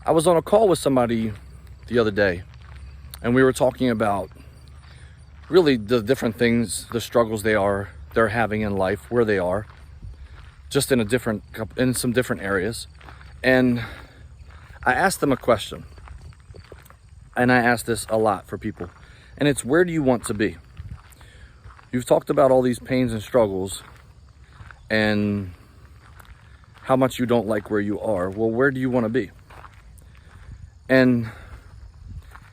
I was on a call with somebody the other day, and we were talking about really the different things, the struggles they're having in life, where they are, just in some different areas. And I asked them a question, and I ask this a lot for people, and it's, where do you want to be? You've talked about all these pains and struggles and how much you don't like where you are. Well, where do you want to be? And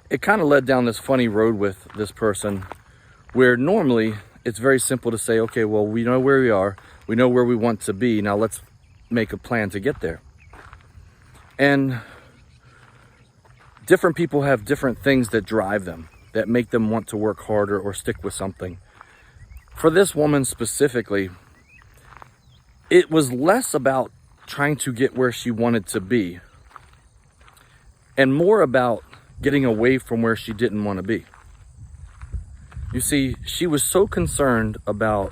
it kind of led down this funny road with this person, where normally it's very simple to say, okay, well, we know where we are, we know where we want to be, now let's make a plan to get there. And different people have different things that drive them, that make them want to work harder or stick with something. For this woman specifically, it was less about trying to get where she wanted to be and more about getting away from where she didn't want to be. You see, she was so concerned about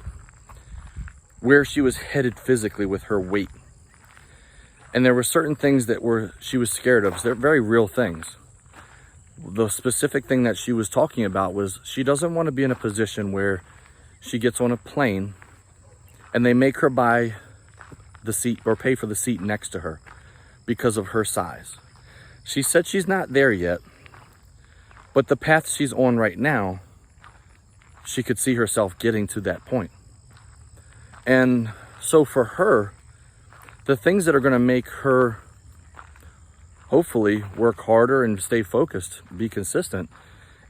where she was headed physically with her weight. And there were certain things that she was scared of. They're very real things. The specific thing that she was talking about was she doesn't want to be in a position where she gets on a plane and they make her buy the seat or pay for the seat next to her because of her size. She said she's not there yet, but the path she's on right now, she could see herself getting to that point. And so for her, the things that are going to make her hopefully work harder and stay focused, be consistent,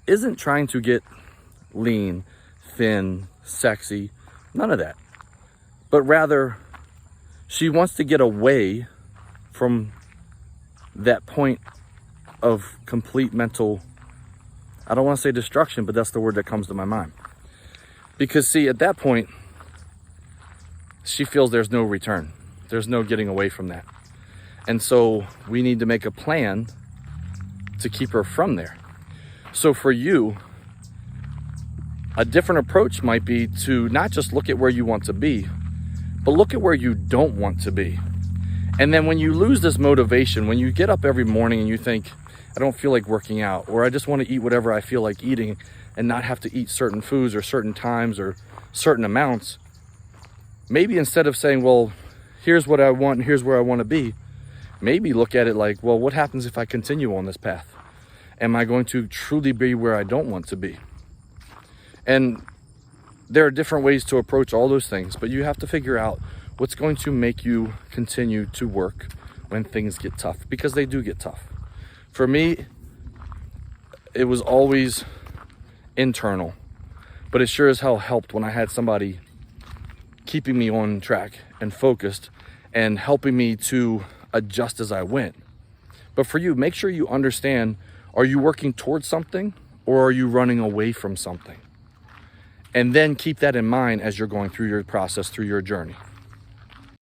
isn't trying to get lean, thin, sexy, none of that. But rather, she wants to get away from that point of complete mental, I don't want to say destruction, but that's the word that comes to my mind. Because see, at that point, she feels there's no return. There's no getting away from that. And so we need to make a plan to keep her from there. So for you, a different approach might be to not just look at where you want to be, but look at where you don't want to be. And then when you lose this motivation, when you get up every morning and you think, I don't feel like working out, or I just want to eat whatever I feel like eating and not have to eat certain foods or certain times or certain amounts, maybe instead of saying, well, here's what I want and here's where I want to be, maybe look at it like, well, what happens if I continue on this path? Am I going to truly be where I don't want to be? And there are different ways to approach all those things, but you have to figure out what's going to make you continue to work when things get tough, because they do get tough. For me, it was always internal, but it sure as hell helped when I had somebody keeping me on track and focused and helping me to adjust as I went. But for you, make sure you understand, are you working towards something or are you running away from something? And then keep that in mind as you're going through your process, through your journey.